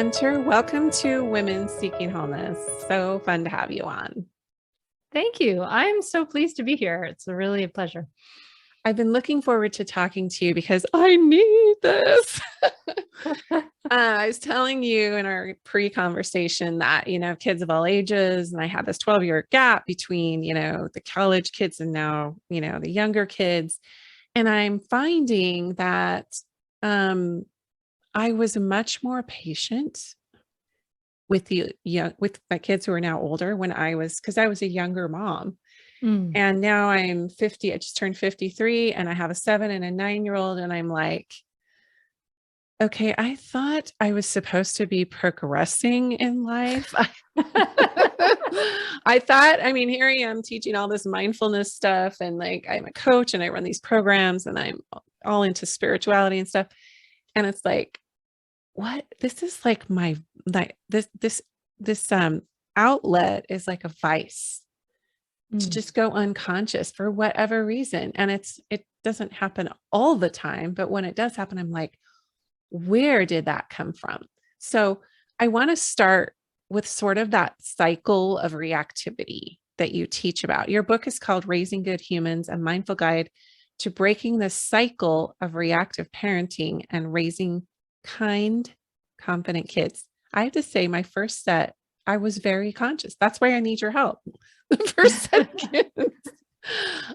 Hunter, welcome to Women Seeking Wholeness. So fun to have you on. Thank you. I'm so pleased to be here. It's really a pleasure. I've been looking forward to talking to you because I need this. I was telling you in our pre-conversation that, kids of all ages, and I had this 12-year gap between, the college kids and now, the younger kids. And I'm finding that I was much more patient with with my kids who are now older because I was a younger mom. And now I'm 50. I just turned 53 and I have a 7 and a 9-year-old. And I'm like, okay, I thought I was supposed to be progressing in life. Here I am teaching all this mindfulness stuff. And like, I'm a coach and I run these programs and I'm all into spirituality and stuff. And it's like, what? This is like this outlet is like a vice to just go unconscious for whatever reason. And it doesn't happen all the time, but when it does happen, I'm like, where did that come from? So I want to start with sort of that cycle of reactivity that you teach about. Your book is called Raising Good Humans, a Mindful Guide to Breaking the Cycle of Reactive Parenting and Raising Kind, Confident Kids. I have to say, my first set, I was very conscious. That's why I need your help. The first set of kids,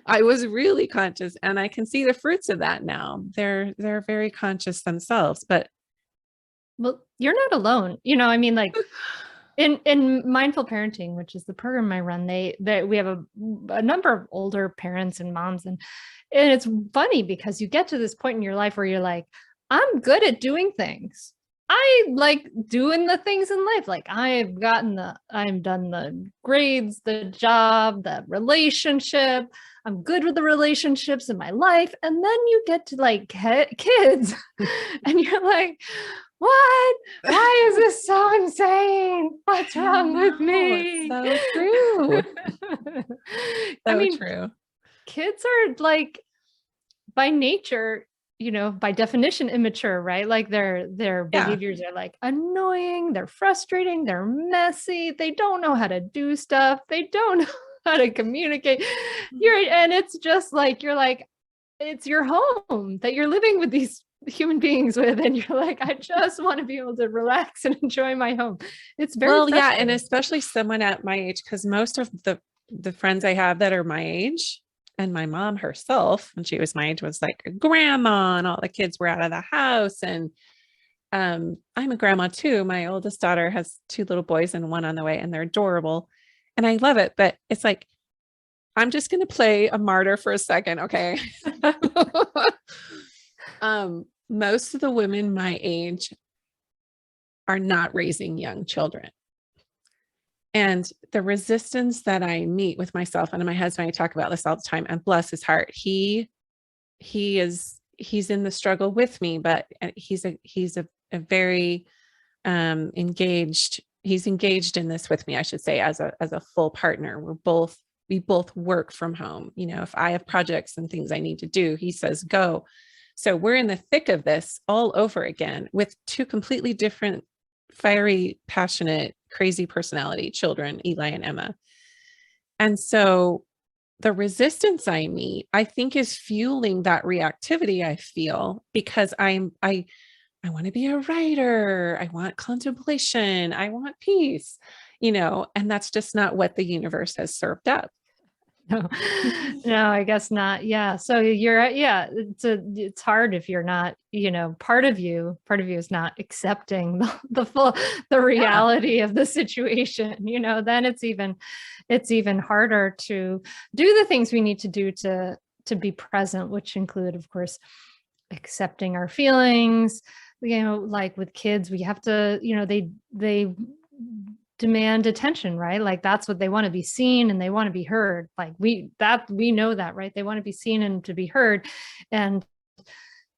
I was really conscious, and I can see the fruits of that now. They're very conscious themselves, but well, you're not alone. Like in mindful parenting, which is the program I run, we have a number of older parents and moms, and it's funny because you get to this point in your life where you're like, I'm good at doing things. I like doing the things in life. Like I've done the grades, the job, the relationship. I'm good with the relationships in my life. And then you get to like kids and you're like, what? Why is this so insane? What's wrong with me? It's so true. True. Kids are like by nature, by definition, immature, right? Like their behaviors are like annoying, they're frustrating, they're messy, they don't know how to do stuff, they don't know how to communicate. And it's just like, you're like, it's your home that you're living with these human beings with, and you're like, I just want to be able to relax and enjoy my home. It's very and especially someone at my age, because most of the friends I have that are my age, and my mom herself, when she was my age, was like a grandma, and all the kids were out of the house. And I'm a grandma too. My oldest daughter has 2 little boys and 1 on the way, and they're adorable. And I love it. But it's like, I'm just going to play a martyr for a second. Okay. Most of the women my age are not raising young children. And the resistance that I meet with myself and my husband, I talk about this all the time, and bless his heart, he's in the struggle with me, but he's a very engaged. He's engaged in this with me, I should say, as a full partner. We both work from home. If I have projects and things I need to do, he says, go. So we're in the thick of this all over again with 2 completely different, fiery, passionate, crazy personality children, Eli and Emma. And so the resistance I meet, I think, is fueling that reactivity I feel, because I want to be a writer. I want contemplation. I want peace, and that's just not what the universe has served up. No, I guess not. Yeah. So it's hard if you're not, part of you is not accepting the reality of the situation, then it's even harder to do the things we need to do to be present, which include, of course, accepting our feelings. Like with kids, we have to, they demand attention, right? Like that's what they want to be seen, and they want to be heard. Like we know that, right? They want to be seen and to be heard. And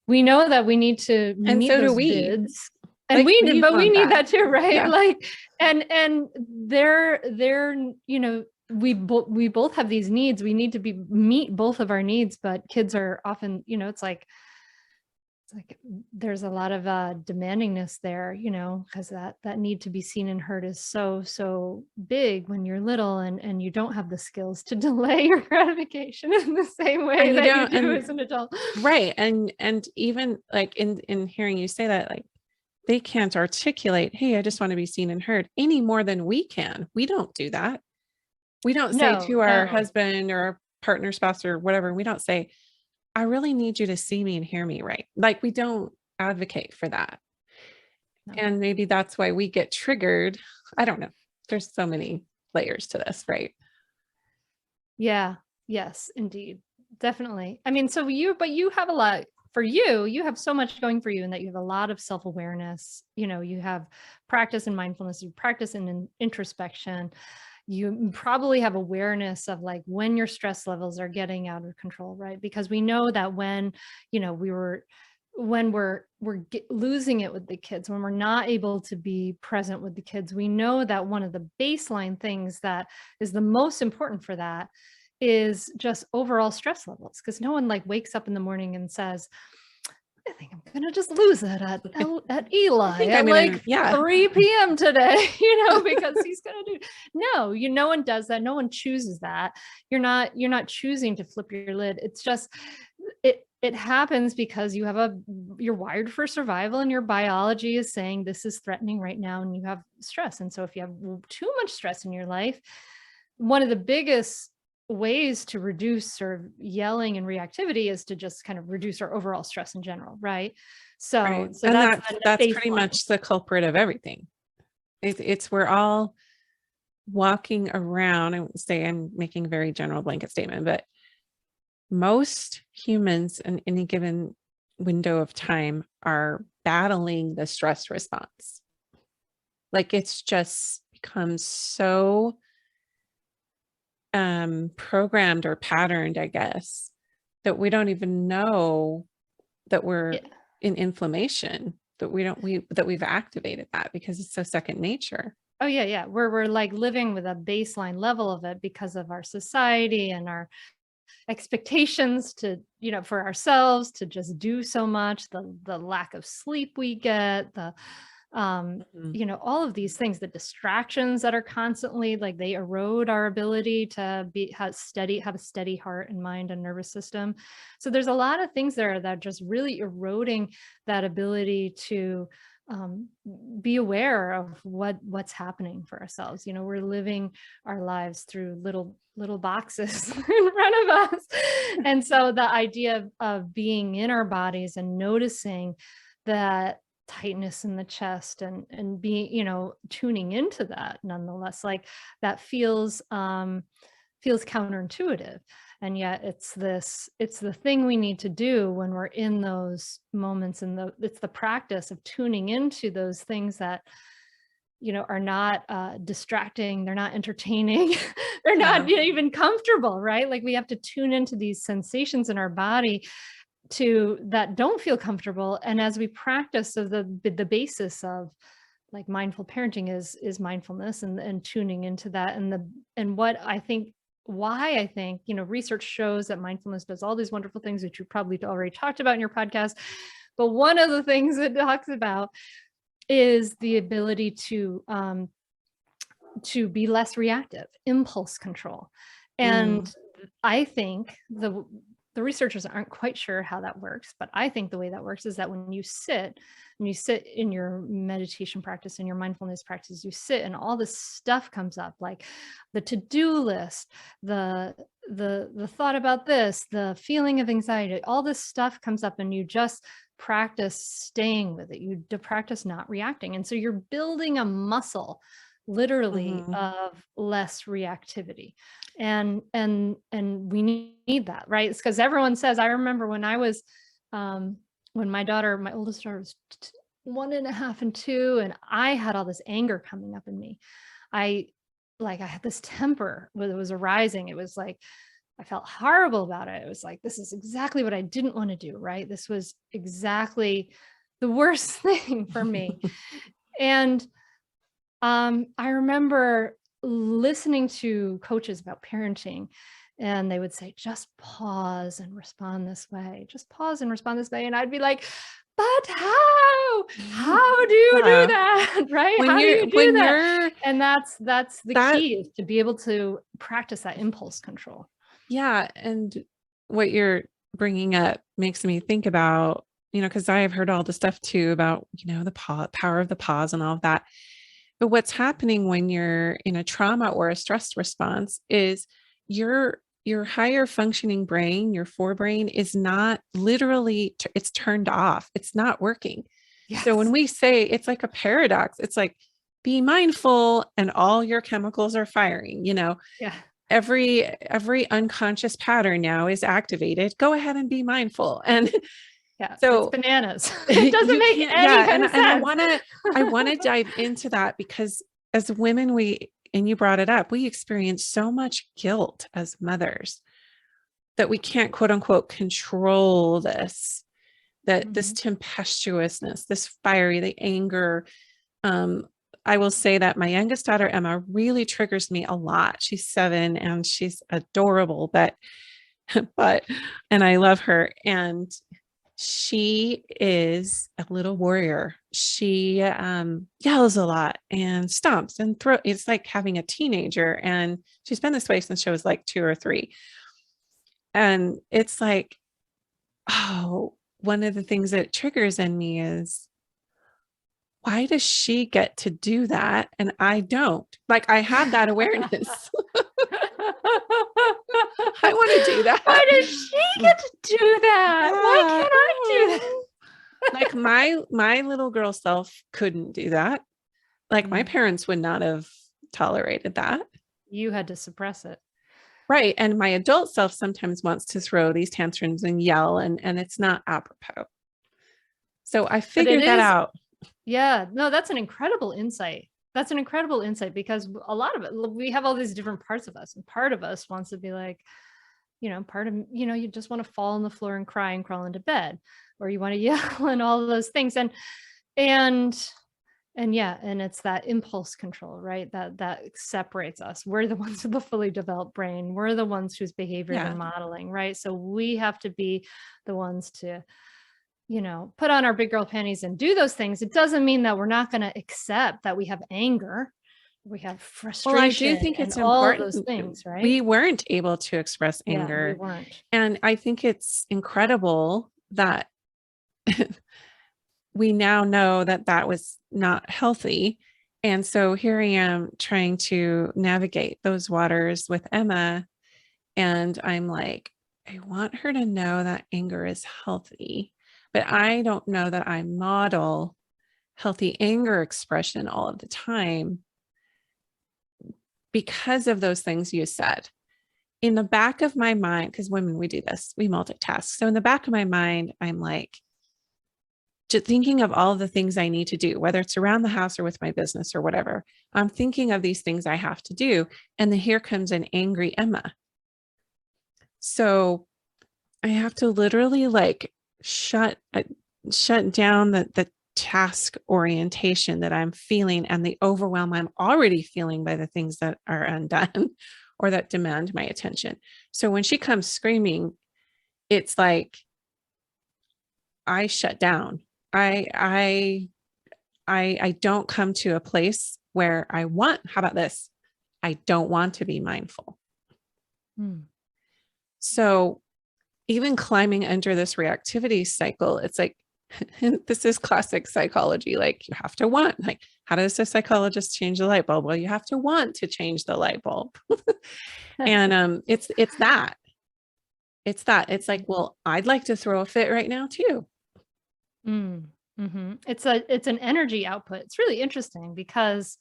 we know that we need to meet those bids. And we need that too, right? Yeah. Like, and they're, we both have these needs. We need to meet both of our needs, but kids are often, it's like, it's like there's a lot of demandingness there, because that need to be seen and heard is so big when you're little, and you don't have the skills to delay your gratification in the same way And you that you don't, do and as an adult. right. And even like in hearing you say that, like they can't articulate, hey, I just want to be seen and heard any more than we can. We don't do that. We don't say No, to our no. husband or our partner, spouse, or whatever, we don't say, I really need you to see me and hear me right. Like we don't advocate for that. No. And maybe that's why we get triggered. I don't know. There's so many layers to this, right? Yeah. Yes, indeed. Definitely. I mean, but you have a lot for you. You have so much going for you in that you have a lot of self-awareness. You have practice in mindfulness, you practice in introspection. You probably have awareness of like when your stress levels are getting out of control, right? Because we know that when, when we're losing it with the kids, when we're not able to be present with the kids, we know that one of the baseline things that is the most important for that is just overall stress levels. Because no one like wakes up in the morning and says, I think I'm gonna just lose it at Eli I think at I'm like gonna, yeah. 3 p.m. today, because he's gonna do. No, no one does that. No one chooses that. You're not choosing to flip your lid. It's just it happens because you're wired for survival, and your biology is saying this is threatening right now, and you have stress. And so if you have too much stress in your life, one of the biggest ways to reduce sort of yelling and reactivity is to just kind of reduce our overall stress in general, right? So, Right. so And that's that's the pretty baseline. much the culprit of everything. It's we're all walking around. I wouldn't say I'm making a very general blanket statement, but most humans in any given window of time are battling the stress response. Like it's just becomes so programmed or patterned, I guess, that we don't even know that we're Yeah. in inflammation, that we've activated that because it's so second nature. Oh yeah, yeah. We're like living with a baseline level of it because of our society and our expectations to, for ourselves to just do so much, the lack of sleep we get, the Mhm. all of these things, the distractions that are constantly like they erode our ability to have a steady heart and mind and nervous system. So there's a lot of things there that are just really eroding that ability to um, be aware of what's happening for ourselves. We're living our lives through little boxes in front of us. And so the idea of being in our bodies and noticing that tightness in the chest and being, tuning into that nonetheless, like that feels counterintuitive. And yet it's the thing we need to do when we're in those moments, and it's the practice of tuning into those things that are not distracting, they're not entertaining, they're not Yeah. even comfortable, right? Like we have to tune into these sensations in our body that don't feel comfortable. And as we practice, so the basis of like mindful parenting is mindfulness and tuning into that. And why I think, research shows that mindfulness does all these wonderful things that you probably already talked about in your podcast. But one of the things it talks about is the ability to be less reactive, impulse control. And Mm. I think the researchers aren't quite sure how that works, but I think the way that works is that when you sit in your meditation practice and your mindfulness practice, you sit and all this stuff comes up, like the to-do list, the thought about this, the feeling of anxiety, all this stuff comes up, and you just practice staying with it. You practice not reacting. And so you're building a muscle literally Mhm. of less reactivity. And we need that, right? It's because everyone says, I remember when I was when my oldest daughter was 1.5 and 2, and I had all this anger coming up in me. I had this temper that was arising. It was like I felt horrible about it. It was like, this is exactly what I didn't want to do, right? This was exactly the worst thing for me. And I remember listening to coaches about parenting And they would say, just pause and respond this way. Just pause and respond this way. And I'd be like, but how? How do you do Yeah. that? Right? When How do you're you do when that? you're And that's the that key, is to be able to practice that impulse control. yeah, and what you're bringing up makes me think about, because I have heard all the stuff too about, the power of the pause and all of that. But what's happening when you're in a trauma or a stress response is your higher functioning brain, your forebrain is not literally, it's turned off. It's not working. So when Yes. we say, it's like a paradox, it's like, be mindful and all your chemicals are firing, Yeah. every unconscious pattern now is activated. Go ahead and be mindful. And Yeah. It's so bananas. It doesn't you make can't, any yeah. kind of And I sense. want to, I want to dive into that because as women, and you brought it up, we experience so much guilt as mothers that we can't quote unquote control this tempestuousness, this fiery, the anger. Um, I will say that my youngest daughter, Emma, really triggers me a lot. She's 7 and she's adorable, but, and I love her. And she is a little warrior. She yells a lot and stomps and throw. It's like having a teenager. And she's been this way since she was like 2 or 3. And it's like, oh, one of the things that triggers in me is, why does she get to do that and I don't? Like, I have that awareness. I want to do that. Why does she get to do that? Why Yeah. can't I do that? Like my little girl self couldn't do that. Like my parents would not have tolerated that. You had to suppress it. Right. And my adult self sometimes wants to throw these tantrums and yell, and it's not apropos. So I But it figured that is, out. yeah, no, that's an incredible insight. That's an incredible insight, because a lot of it, we have all these different parts of us, and part of us wants to be like, part of, you just want to fall on the floor and cry and crawl into bed, or you want to yell and all of those things. And yeah, and it's that impulse control, right? That separates us. We're the ones with the fully developed brain. We're the ones whose behavior they're Yeah. modeling, right? So we have to be the ones to, put on our big girl panties and do those things. It doesn't mean that we're not going to accept that we have anger, we have Well, I do frustration, think and it's all of important. those things, right? We weren't able to express Yeah, we anger. weren't. And I think it's incredible that we now know that that was not healthy. And so here I am trying to navigate those waters with Emma. And I'm like, I want her to know that anger is healthy, but I don't know that I model healthy anger expression all of the time because of those things you said. In the back of my mind, because women, we do this, we multitask. So in the back of my mind, I'm like, just thinking of all of the things I need to do, whether it's around the house or with my business or whatever. I'm thinking of these things I have to do. And then here comes an angry Emma. So I have to literally like shut down the task orientation that I'm feeling and the overwhelm I'm already feeling by the things that are undone or that demand my attention. So when she comes screaming, it's like I shut down. I don't come to a place where how about this? I don't want to be mindful. So even climbing under this reactivity cycle, it's like, this is classic psychology. Like you have to want, like, how does a psychologist change the light bulb? Well, you have to want to change the light bulb. And it's that. It's like, well, I'd like to throw a fit right now too. It's an energy output. It's really interesting because,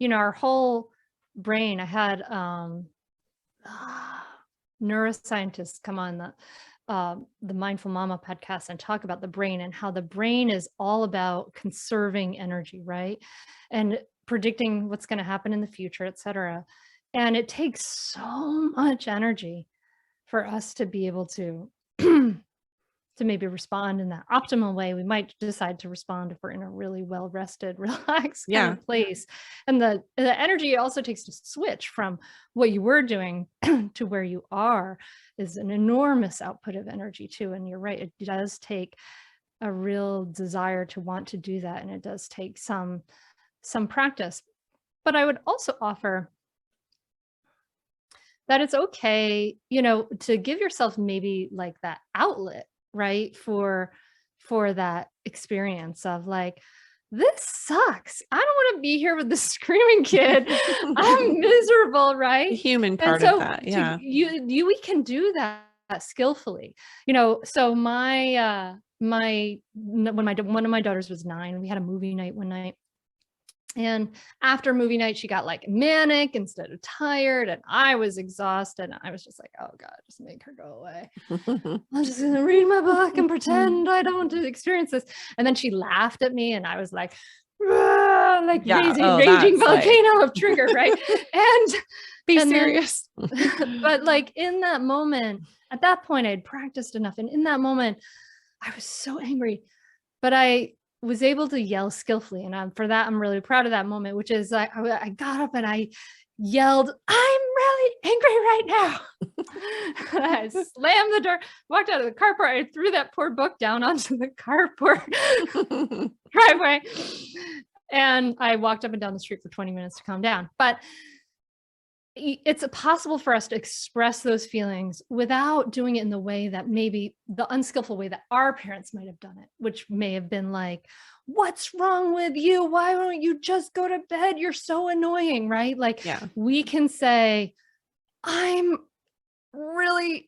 our whole brain, I had neuroscientists come on the Mindful Mama podcast and talk about the brain, and how the brain is all about conserving energy, right? And predicting what's going to happen in the future, et cetera. And it takes so much energy for us to be able to maybe respond in that optimal way. We might decide to respond if we're in a really well-rested, relaxed kind Yeah. of place. And the energy it also takes to switch from what you were doing to where you are is an enormous output of energy too. And you're right, it does take a real desire to want to do that. And it does take some practice. But I would also offer that it's okay, to give yourself maybe like that outlet, right? For that experience of like, this sucks. I don't want to be here with this screaming kid. I'm miserable, The right? human And part of so that. Yeah. we can do that skillfully. So one of my daughters was 9, we had a movie night one night. And after movie night, she got like manic instead of tired. And I was exhausted. And I was just like, oh God, just make her go away. I'm just going to read my book and pretend I don't experience this. And then she laughed at me and I was like, like Yeah. raging volcano of trigger, right? And be and then- serious. but like in that moment, at that point, I had practiced enough. And in that moment, I was so angry, but I was able to yell skillfully. And for that, I'm really proud of that moment, which is I got up and I yelled, I'm really angry right now. I slammed the door, walked out of the carport. I threw that poor book down onto the carport driveway. And I walked up and down the street for 20 minutes to calm down. But it's possible for us to express those feelings without doing it in the way that maybe the unskillful way that our parents might have done it, which may have been like, what's wrong with you? Why don't you just go to bed? You're so annoying, right? Like we can say, I'm not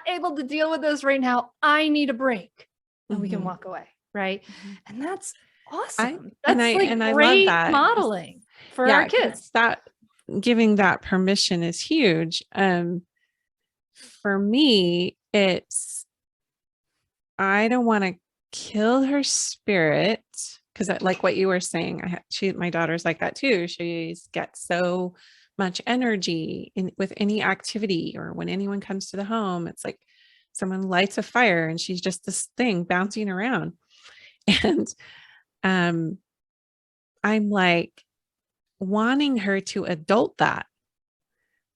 able to deal with this right now. I need a break. And we can walk away, right? And that's awesome. That's I great love that modeling for our kids. That giving that permission is huge. For me, it's, I don't want to kill her spirit, because like what you were saying, my daughter's like that too. She's got so much energy with any activity, or when anyone comes to the home, it's like someone lights a fire and she's just this thing bouncing around. And I'm like wanting her to adult that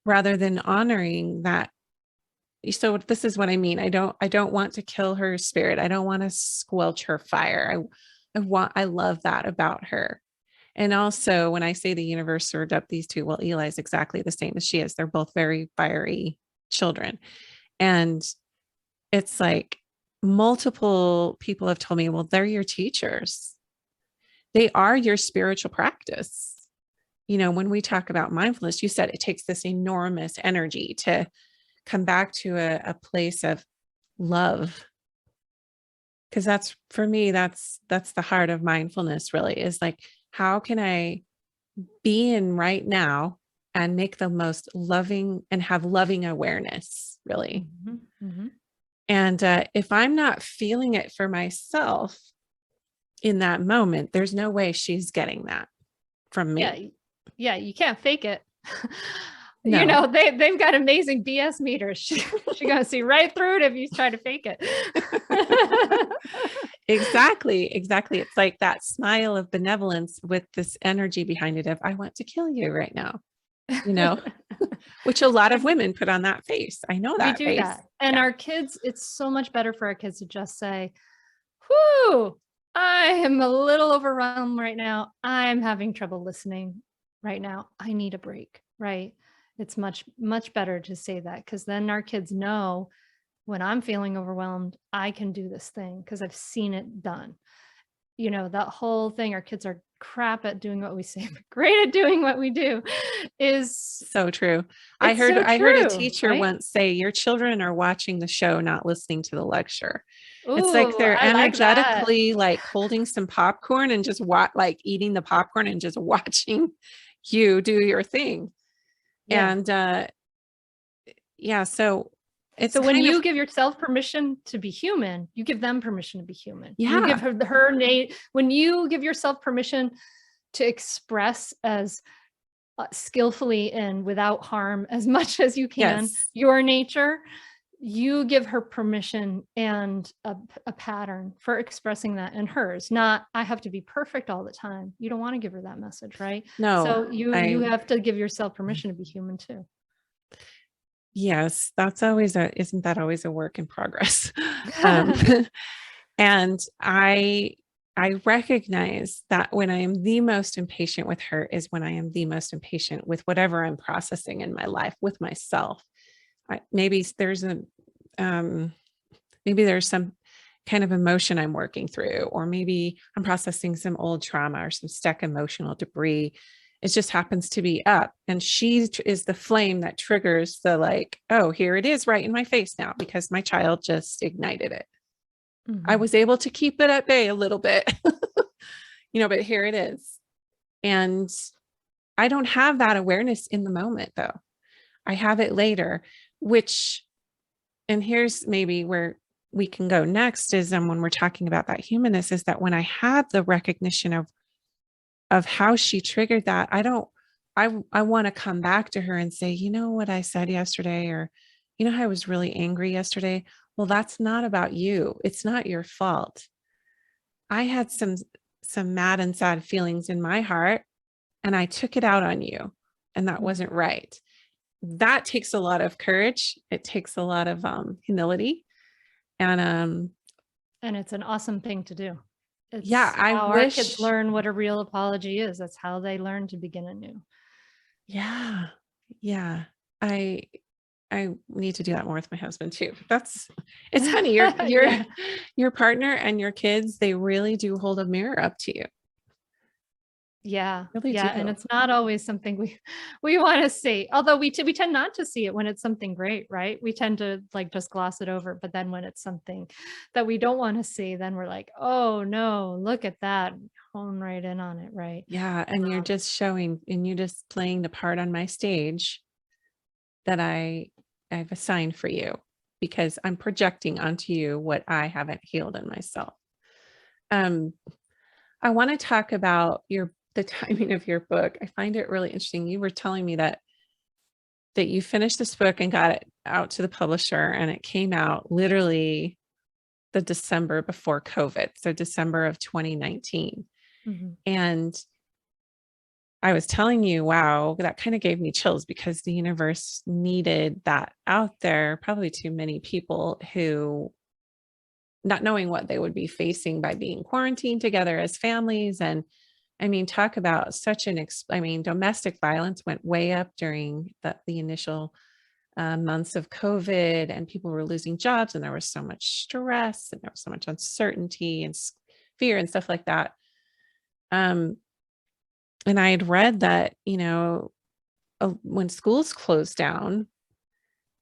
rather than honoring that. So this is what I mean. I don't want to kill her spirit. I don't want to squelch her fire. I love that about her. And also when I say the universe served up these two, well, Eli's exactly the same as she is. They're both very fiery children. And it's like multiple people have told me, well, they're your teachers. They are your spiritual practice. When we talk about mindfulness, you said it takes this enormous energy to come back to a place of love. Because that's, for me, that's the heart of mindfulness really, is like, how can I be in right now and make the most loving and have loving awareness really. And if I'm not feeling it for myself in that moment, there's no way she's getting that from me. Yeah, you can't fake it. No. They've got amazing BS meters. She's gonna see right through it if you try to fake it. Exactly. It's like that smile of benevolence with this energy behind it of, I want to kill you right now, which a lot of women put on that face. I know that we do face. that. And our kids, it's so much better for our kids to just say, whoo, I am a little overwhelmed right now. I'm having trouble listening right now. I need a break, right? It's much, much better to say that, because then our kids know when I'm feeling overwhelmed, I can do this thing because I've seen it done. That whole thing, our kids are crap at doing what we say, but great at doing what we do, is so true. I heard a teacher once say, your children are watching the show, not listening to the lecture. Ooh, it's like they're energetically like holding some popcorn and just like eating the popcorn and just watching you do your thing. And so it's, so when you give yourself permission to be human, you give them permission to be human. Yeah. You give when you give yourself permission to express as skillfully and without harm as much as you can your nature, you give her permission and a pattern for expressing that in hers, not I have to be perfect all the time. You don't want to give her that message, right? No, So you I, have to give yourself permission to be human too. yes, that's always isn't that always a work in progress? Um, and I recognize that when I am the most impatient with her is when I am the most impatient with whatever I'm processing in my life with myself. Maybe there's um, maybe there's some kind of emotion I'm working through, or maybe I'm processing some old trauma or some stuck emotional debris. It just happens to be up. And she is the flame that triggers the like, oh, here it is right in my face now because my child just ignited it. I Mhm. was able to keep it at bay a little bit, but here it is. And I don't have that awareness in the moment, though. I have it later, which, and here's maybe where we can go next is when we're talking about that humanness, is that when I have the recognition of how she triggered that, I want to come back to her and say, you know what I said yesterday, or you know how I was really angry yesterday. Well, that's not about you. It's not your fault. I had some mad and sad feelings in my heart, and I took it out on you, and that Mhm. wasn't right. That takes a lot of courage. It takes a lot of humility. And And it's an awesome thing to do. yeah, It's I how our kids wish, learn what a real apology is. That's how they learn to begin anew. yeah, yeah. I I need to do that more with my husband too. It's funny. Your Yeah. your partner and your kids, they really do hold a mirror up to you. Yeah, Really yeah, and do. it's not always something we wanna see, although we tend not to see it when it's something great, right? We tend to, like, just gloss it over, but then when it's something that we don't wanna see, then we're like, "Oh, no, look at that." Hone right in on it, right? Yeah, and you're just showing and you're just playing the part on my stage that I've assigned for you because I'm projecting onto you what I haven't healed in myself. Um, I want to talk about the timing of your book. I find it really interesting. You were telling me that you finished this book and got it out to the publisher, and it came out literally the December before COVID, so December of 2019. Mhm. And I was telling you, wow, that kind of gave me chills because the universe needed that out there, probably too many people who not knowing what they would be facing by being quarantined together as families. And I mean, talk about such I mean, domestic violence went way up during the initial months of COVID, and people were losing jobs, and there was so much stress, and there was so much uncertainty and fear and stuff like that. Um, and I had read that, when schools closed down,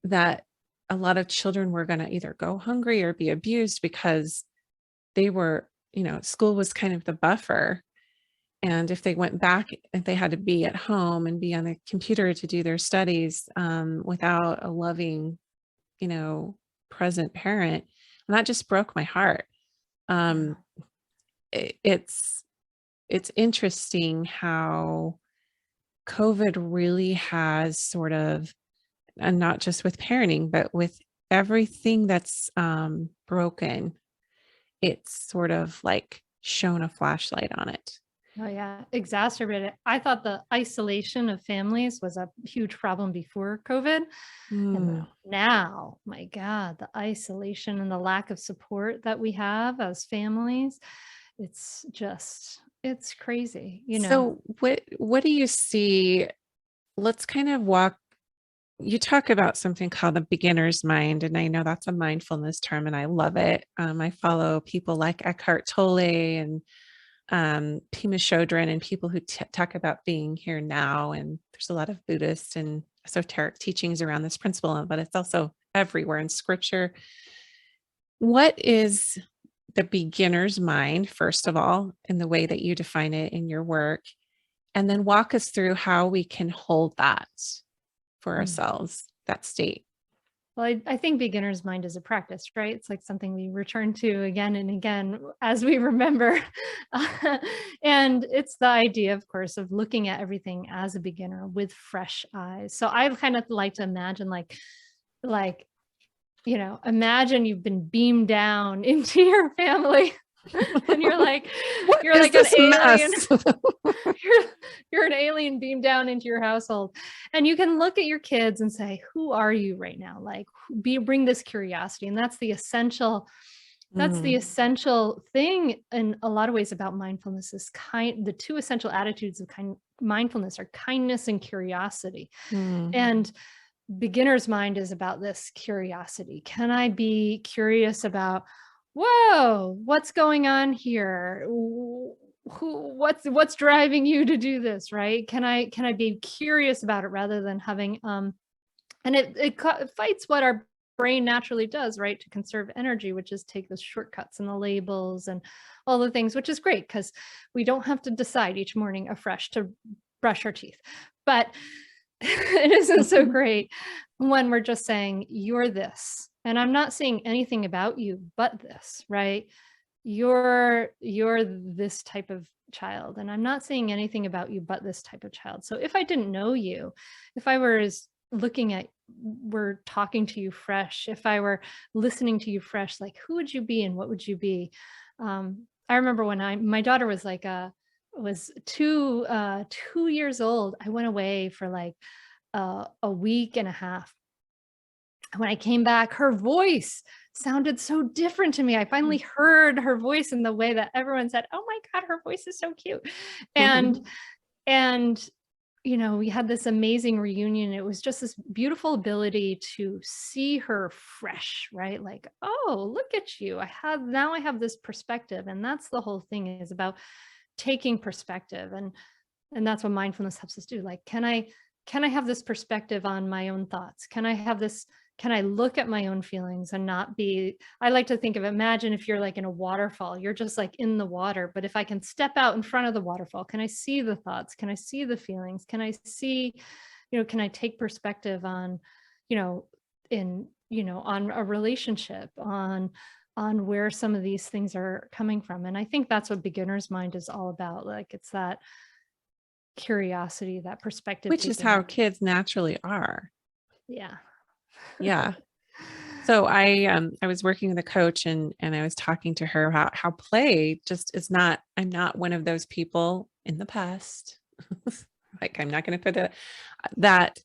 that a lot of children were going to either go hungry or be abused because they were, school was kind of the buffer. And if they went back, if they had to be at home and be on the computer to do their studies without a loving, you know, present parent, and that just broke my heart. Um, Yeah. it's interesting how COVID really has sort of, and not just with parenting, but with everything that's broken, it's sort of like shone a flashlight on it. Oh, yeah, exacerbated. I thought the isolation of families was a huge problem before COVID. And Mm. now, my God, the isolation and the lack of support that we have as families, it's crazy, you know? So what do you see? Let's kind of walk. You talk about something called the beginner's mind, and I know that's a mindfulness term, and I love it. I follow people like Eckhart Tolle and Pema Chodron, and people who talk about being here now. And there's a lot of Buddhist and esoteric teachings around this principle, but it's also everywhere in scripture. What is the beginner's mind, first of all, in the way that you define it in your work? And then walk us through how we can hold that for Mm. ourselves, that state. Well, I think beginner's mind is a practice, right? It's like something we return to again and again as we remember. And it's the idea, of course, of looking at everything as a beginner with fresh eyes. So I kind of like to imagine like imagine you've been beamed down into your family and you're like What is an this alien. mess? You're an alien beamed down into your household, and you can look at your kids and say, who are you right now? Like, bring this curiosity. And that's the essential thing in a lot of ways about mindfulness. Is the two essential attitudes of mindfulness are kindness and curiosity. And beginner's mind is about this curiosity. Can I be curious about, whoa, what's going on here? What's driving you to do this, right? Can I be curious about it rather than having and it fights what our brain naturally does, right, to conserve energy, which is take the shortcuts and the labels and all the things, which is great because we don't have to decide each morning afresh to brush our teeth. But it isn't so great when we're just saying, you're this, and I'm not saying anything about you but this, right? You're this type of child, and I'm not saying anything about you but this type of child. So if I didn't know you, if I was we're talking to you fresh, if I were listening to you fresh, like, who would you be and what would you be? I remember when my daughter was like was 2 years old. I went away for like a week and a half. When I came back, her voice sounded so different to me. I finally heard her voice in the way that everyone said, "Oh my God, her voice is so cute." And we had this amazing reunion. It was just this beautiful ability to see her fresh, right? Like, oh, look at you. I have this perspective. And that's the whole thing, is about taking perspective. And that's what mindfulness helps us do. Like, can I have this perspective on my own thoughts? Can I look at my own feelings and not be, I like to think of, imagine if you're like in a waterfall, you're just like in the water, but if I can step out in front of the waterfall, can I see the thoughts? Can I see the feelings? Can I see, can I take perspective on, on a relationship, on where some of these things are coming from? And I think that's what beginner's mind is all about. Like, it's that curiosity, that perspective. Which is how kids naturally are. Yeah. Yeah. So I was working with a coach and I was talking to her about how play just is not, I'm not one of those people in the past. Like, I'm not going to put that.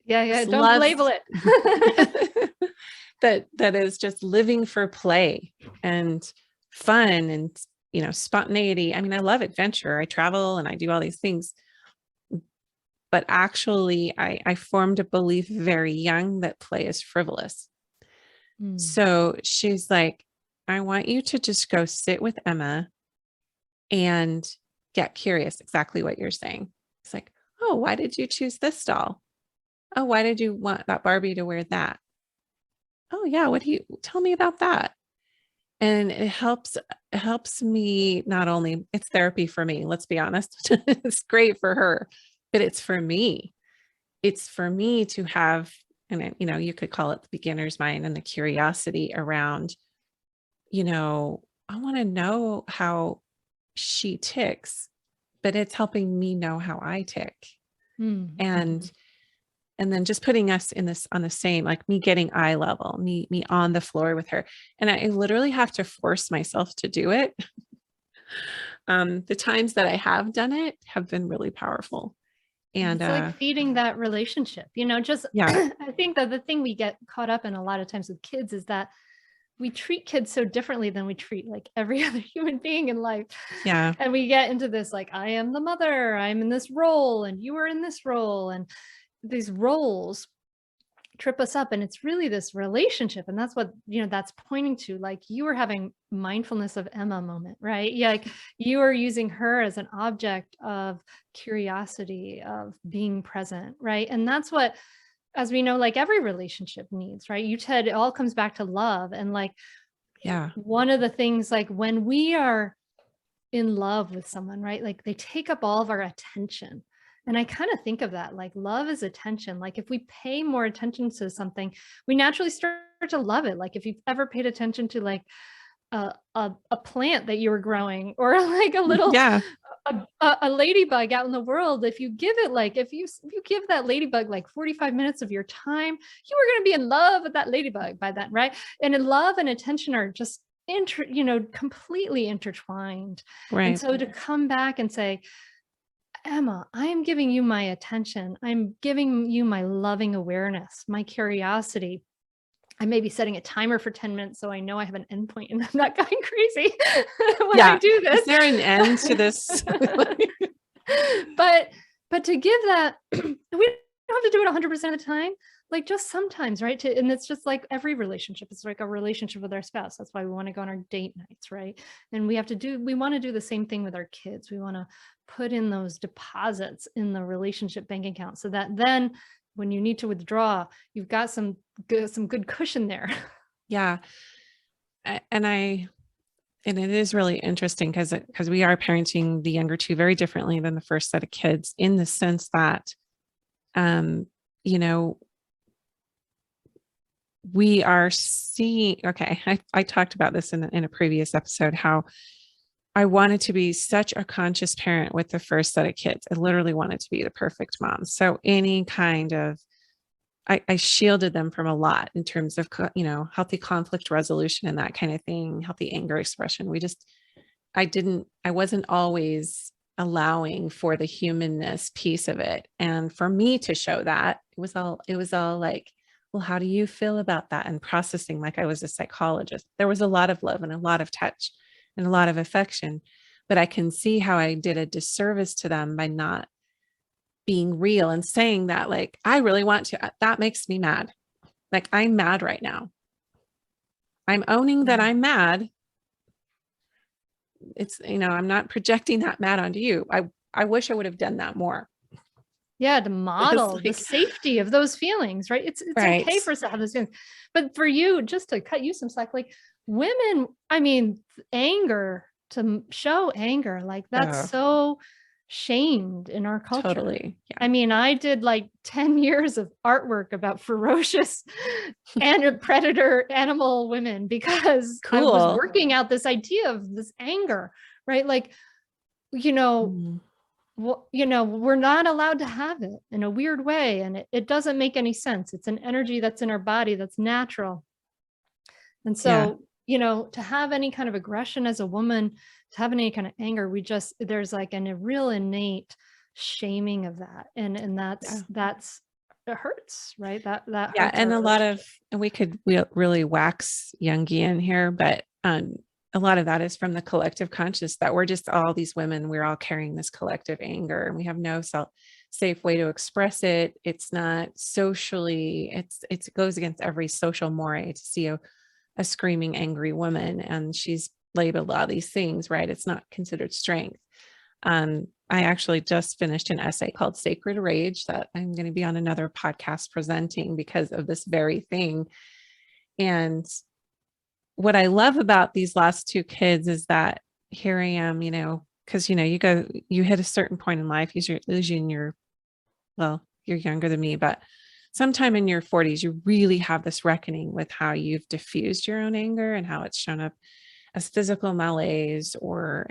Yeah. Don't label it. that is just living for play and fun and, spontaneity. I mean, I love adventure. I travel and I do all these things. But actually, I formed a belief very young that play is frivolous. So she's like, I want you to just go sit with Emma and get curious, exactly what you're saying. It's like, oh, why did you choose this doll? Oh, why did you want that Barbie to wear that? Oh yeah, what do you tell me about that? And it helps me, not only, it's therapy for me, let's be honest. It's great for her, but it's for me. It's for me to have, and you could call it the beginner's mind and the curiosity around, I want to know how she ticks, but it's helping me know how I tick. And then just putting us in this on the same, like me getting eye level, me on the floor with her. And I literally have to force myself to do it. The times that I have done it have been really powerful. And it's like feeding that relationship, yeah. I think that the thing we get caught up in a lot of times with kids is that we treat kids so differently than we treat like every other human being in life. Yeah. And we get into this, like, I am the mother, I'm in this role, and you are in this role. And these roles trip us up, and it's really this relationship. And that's what, that's pointing to, like, you are having mindfulness of Emma moment, right? Yeah, like you are using her as an object of curiosity, of being present, right? And that's what, as we know, like every relationship needs, right? You said it all comes back to love. And like, yeah, one of the things, like when we are in love with someone, right? Like they take up all of our attention. And I kind of think of that, like love is attention. Like if we pay more attention to something, we naturally start to love it. Like if you've ever paid attention to like a plant that you were growing, or like a little, yeah, a ladybug out in the world, if you give it like, if you give that ladybug like 45 minutes of your time, you are going to be in love with that ladybug by then, right? And in love and attention are just completely intertwined. And Right. so to come back and say, Emma, I am giving you my attention. I'm giving you my loving awareness, my curiosity. I may be setting a timer for 10 minutes so I know I have an endpoint and I'm not going crazy when I Yeah. do this. Is there an end to this? But to give that, we don't have to do it 100% of the time. Like just sometimes, right? And it's just like every relationship. It's like a relationship with our spouse. That's why we want to go on our date nights, right? And we want to do the same thing with our kids. We want to put in those deposits in the relationship bank account so that then when you need to withdraw, you've got some good cushion there. Yeah. And it is really interesting because we are parenting the younger two very differently than the first set of kids, in the sense that, you know, we are seeing, okay, I talked about this in a previous episode, how I wanted to be such a conscious parent with the first set of kids. I literally wanted to be the perfect mom. So any kind of, I shielded them from a lot in terms of, healthy conflict resolution and that kind of thing, healthy anger expression. I wasn't always allowing for the humanness piece of it. And for me to show that, it was all like, well, how do you feel about that? And processing, like I was a psychologist. There was a lot of love and a lot of touch and a lot of affection, but I can see how I did a disservice to them by not being real and saying that, like, I really want to, that makes me mad. Like, I'm mad right now. I'm owning that I'm mad. It's, I'm not projecting that mad onto you. I wish I would have done that more. Yeah, to model the safety of those feelings, right? It's right. Okay for us to have those feelings. But for you, just to cut you some slack, like women, I mean, anger, to show anger, like that's so shamed in our culture. Totally. Yeah. I mean, I did like 10 years of artwork about ferocious and predator animal women because I was working out this idea of this anger, right? Like, well, we're not allowed to have it in a weird way. And it doesn't make any sense. It's an energy that's in our body that's natural. And so, to have any kind of aggression as a woman, to have any kind of anger, there's like a real innate shaming of that. And that's, it hurts, right? That hurts. Yeah. And we could really wax Jungian here, but, a lot of that is from the collective conscious that we're just all these women, we're all carrying this collective anger and we have no safe way to express it. It's not socially, it goes against every social moray to see a screaming, angry woman. And she's labeled all these things, right? It's not considered strength. I actually just finished an essay called Sacred Rage that I'm going to be on another podcast presenting because of this very thing. And what I love about these last two kids is that here I am, because, you hit a certain point in life, you're younger than me, but sometime in your 40s, you really have this reckoning with how you've diffused your own anger and how it's shown up as physical malaise or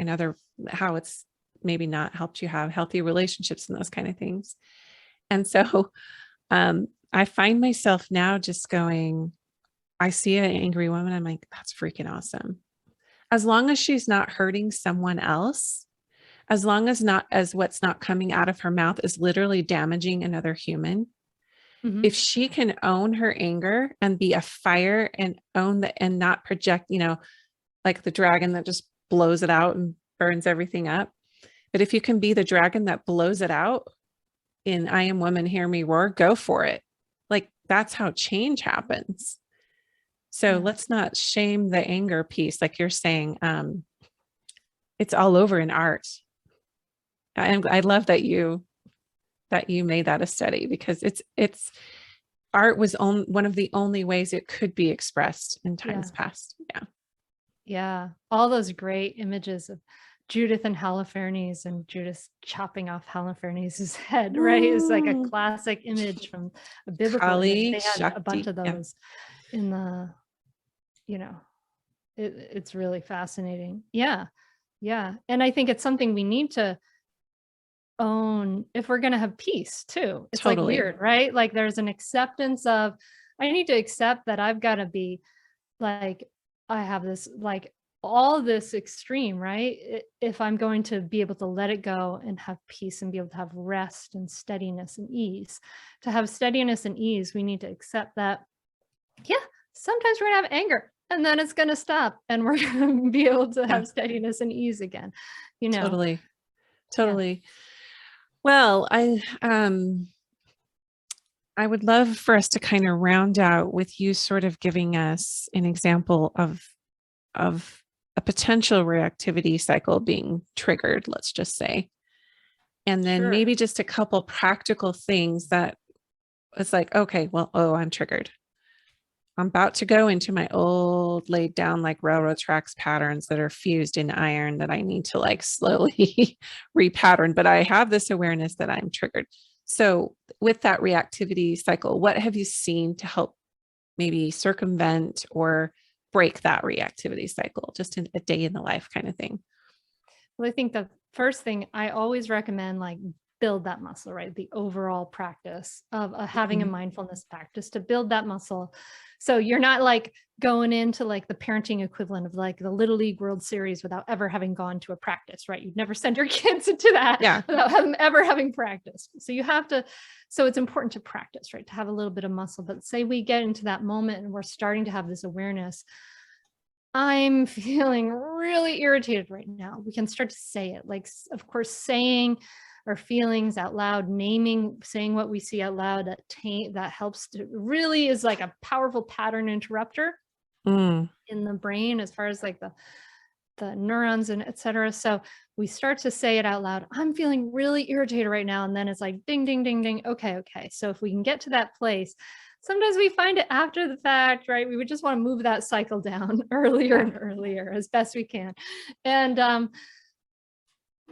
how it's maybe not helped you have healthy relationships and those kind of things. And so I find myself now just going, I see an angry woman. I'm like, that's freaking awesome. As long as she's not hurting someone else, as long as what's not coming out of her mouth is literally damaging another human. If she can own her anger and be a fire and own that and not project, like the dragon that just blows it out and burns everything up. But if you can be the dragon that blows it out in I Am Woman, Hear Me Roar, go for it. Like that's how change happens. So let's not shame the anger piece. Like you're saying, it's all over in art. And I love that you made that a study because it's art was one of the only ways it could be expressed in times past. Yeah. Yeah. All those great images of Judith and Holofernes and Judith chopping off Holofernes' head, right? It's like a classic image from a biblical image. They had a bunch of those in the, it's really fascinating. Yeah. Yeah. And I think it's something we need to own if we're going to have peace too. It's like Totally. weird, right? Like there's an acceptance of, I need to accept that I've got to be like, I have this, like all this extreme, right? If I'm going to be able to let it go and have peace and be able to have rest and steadiness and ease, to have steadiness and ease, we need to accept that, yeah, sometimes we're going to have anger and then it's going to stop and we're going to be able to Yeah, have steadiness and ease again, you know? totally. Yeah, Totally. Well, I would love for us to kind of round out with you sort of giving us an example of a potential reactivity cycle being triggered, let's just say. And then sure. maybe just a couple practical things that it's like, okay, well, oh, I'm triggered. I'm about to go into my old laid down like railroad tracks patterns that are fused in iron that I need to like slowly repattern. But I have this awareness that I'm triggered. So with that reactivity cycle, what have you seen to help maybe circumvent or break that reactivity cycle? Just in a day in the life kind of thing. Well, I think the first thing I always recommend, like build that muscle, right? The overall practice of having a Mhm. mindfulness practice to build that muscle. So you're not like going into like the parenting equivalent of like the Little League World Series without ever having gone to a practice, right? You'd never send your kids into that Yeah. without ever having practice. So you have to, so it's important to practice, right? To have a little bit of muscle. But say we get into that moment and we're starting to have this awareness, I'm feeling really irritated right now. We can start to say it, like, of course, saying our feelings out loud, naming, saying what we see out loud, that helps to really is like a powerful pattern interrupter Mm, in the brain as far as like the neurons and et cetera. So we start to say it out loud. I'm feeling really irritated right now. And then it's like ding, ding, ding, ding. Okay, okay. So if we can get to that place, sometimes we find it after the fact, right? We would just want to move that cycle down earlier yeah. and earlier as best we can. And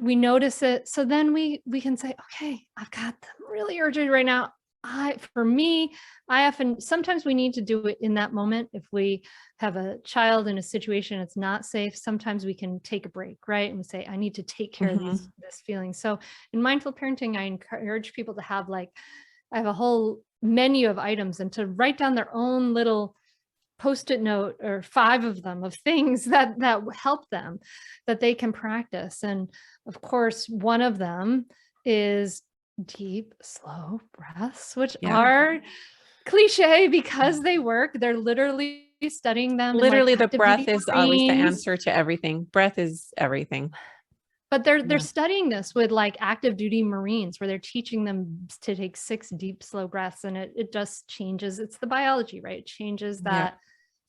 we notice it. So then we can say, okay, I've got them really irritated right now. For me, I often, sometimes we need to do it in that moment. If we have a child in a situation it's not safe, sometimes we can take a break, right? And we say, I need to take care of Mhm. this feeling. So in mindful parenting, I encourage people to have like, I have a whole menu of items and to write down their own little post-it note or 5 of them of things that help them that they can practice. And of course, one of them is deep, slow breaths, which Yeah. are cliche because they work. They're literally studying them in like Literally, the active breath duty is always the Marines. answer to everything. Breath is everything. But they're Yeah. studying this with like active duty Marines where they're teaching them to take 6 deep, slow breaths. And it just changes. It's the biology, right? It changes Yeah. that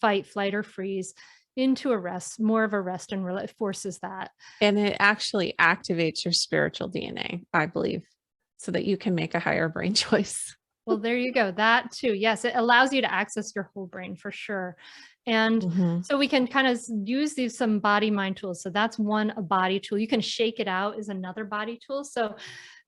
fight, flight, or freeze into a rest, more of a rest, and it forces that. And it actually activates your spiritual DNA, I believe, so that you can make a higher brain choice. Well, there you go. That too. Yes, it allows you to access your whole brain for sure. And Mhm. so we can kind of use these some body mind tools. So that's one, a body tool. You can shake it out is another body tool. So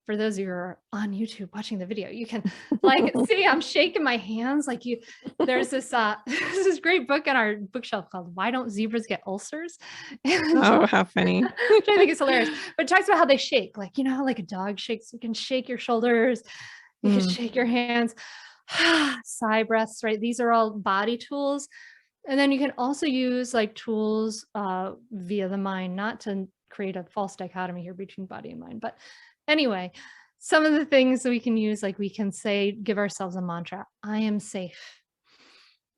for those of you who are on YouTube watching the video, you can like see I'm shaking my hands like you. There's this this great book on our bookshelf called "Why Don't Zebras Get Ulcers?" And Oh, how funny. which I think is hilarious. But it talks about how they shake, like you know how like a dog shakes. You can shake your shoulders, you can Mm, shake your hands, sigh breaths. Right, these are all body tools. And then you can also use like tools via the mind, not to create a false dichotomy here between body and mind. But anyway, some of the things that we can use, like we can say, give ourselves a mantra, I am safe.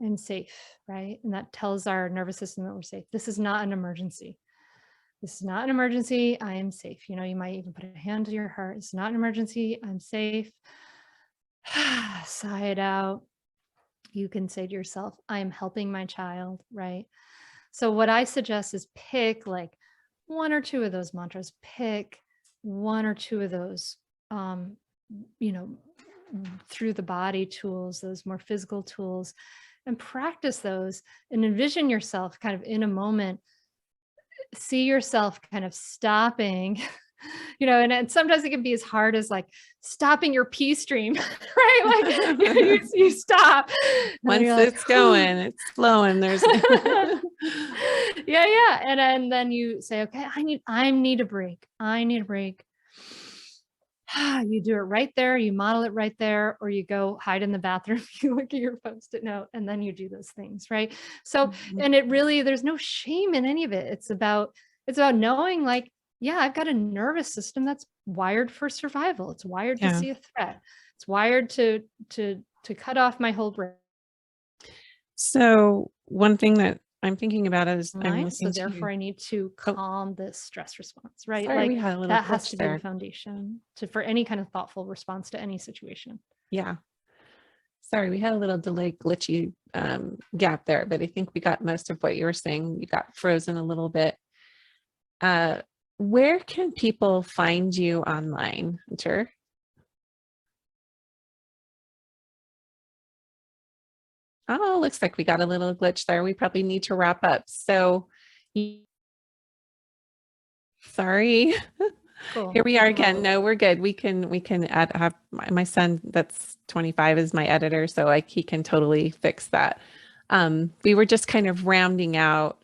I'm safe, right? And that tells our nervous system that we're safe. This is not an emergency. This is not an emergency. I am safe. You know, you might even put a hand to your heart. It's not an emergency. I'm safe. Sigh it out. You can say to yourself, I am helping my child, right? So what I suggest is pick like one or two of those mantras, pick one or two of those, um, you know, through the body tools, those more physical tools, and practice those and envision yourself kind of in a moment, see yourself kind of stopping, you know, and sometimes it can be as hard as like stopping your pee stream, right? Like you stop and then Once you're like, it's going, it's flowing. There's Yeah. And then you say, okay, I need a break. I need a break. You do it right there, you model it right there, or you go hide in the bathroom, you look at your Post-it note, and then you do those things, right? So, Mhm. and it really, there's no shame in any of it. It's about knowing like, yeah, I've got a nervous system that's wired for survival. It's wired to Yeah. see a threat. It's wired to cut off my whole brain. So one thing that I'm thinking about as I'm Mind. So listening to you. therefore I need to Oh, calm this stress response, right? sorry, we Like had a little that has glitch to be the there. foundation for any kind of thoughtful response to any situation. Yeah. Sorry, we had a little delay glitchy gap there, but I think we got most of what you were saying. You got frozen a little bit. Where can people find you online, Hunter? Oh, looks like we got a little glitch there. We probably need to wrap up. So sorry. Cool. Here we are again. No, we're good. We can add have my son that's 25 is my editor, so like he can totally fix that. We were just kind of rounding out.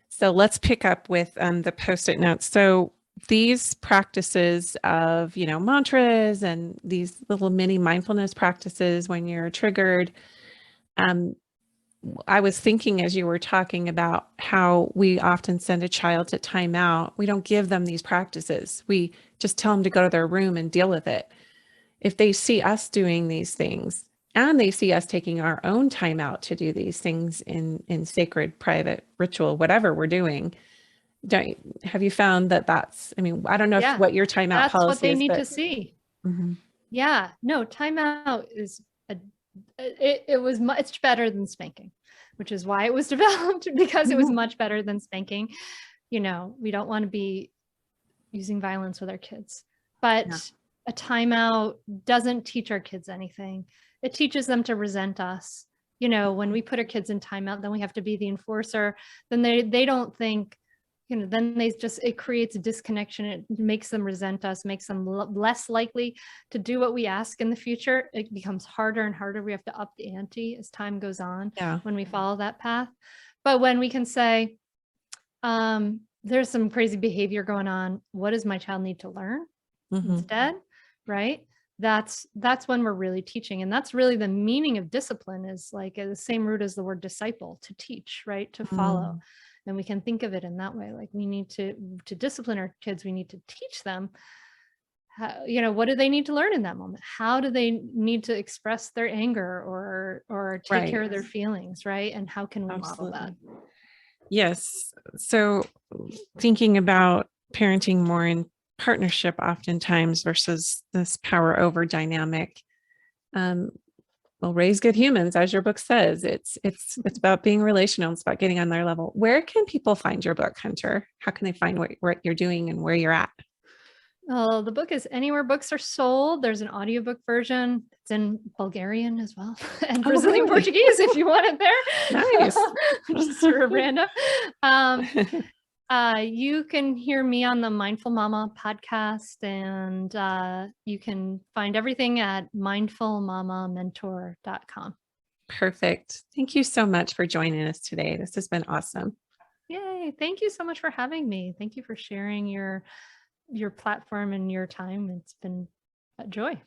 So let's pick up with the post-it notes. So these practices of, mantras and these little mini mindfulness practices when you're triggered, um, I was thinking as you were talking about how we often send a child to timeout. We don't give them these practices. We just tell them to go to their room and deal with it. If they see us doing these things and they see us taking our own time out to do these things in sacred, private ritual, whatever we're doing, have you found that that's, I mean, I don't know if Yeah, what your timeout that's what policy they is, need to but see. Mhm. Yeah, no, timeout is it was much better than spanking, which is why it was developed, because it was much better than spanking. We don't want to be using violence with our kids, but Yeah. a timeout doesn't teach our kids anything. It teaches them to resent us. When we put our kids in timeout, then we have to be the enforcer. Then they don't think, then it creates a disconnection. It makes them resent us, makes them less likely to do what we ask in the future. It becomes harder and harder. We have to up the ante as time goes on Yeah. when we follow that path. But when we can say, there's some crazy behavior going on, what does my child need to learn instead? Right? That's when we're really teaching. And that's really the meaning of discipline, is like the same root as the word disciple, to teach, right? To follow. And we can think of it in that way. Like we need to discipline our kids. We need to teach them how, what do they need to learn in that moment? How do they need to express their anger or take care of their feelings, right? And how can we model that? Yes. So thinking about parenting more in partnership oftentimes versus this power over dynamic. Well, raise good humans, as your book says. It's about being relational. It's about getting on their level. Where can people find your book, Hunter? How can they find what you're doing and where you're at? Oh, the book is anywhere books are sold. There's an audiobook version. It's in Bulgarian as well, and Brazilian really? Portuguese if you want it there. Nice. Just sort of random. You can hear me on the Mindful Mama podcast, and you can find everything at mindfulmamamentor.com. Perfect. Thank you so much for joining us today. This has been awesome. Yay. Thank you so much for having me. Thank you for sharing your platform and your time. It's been a joy.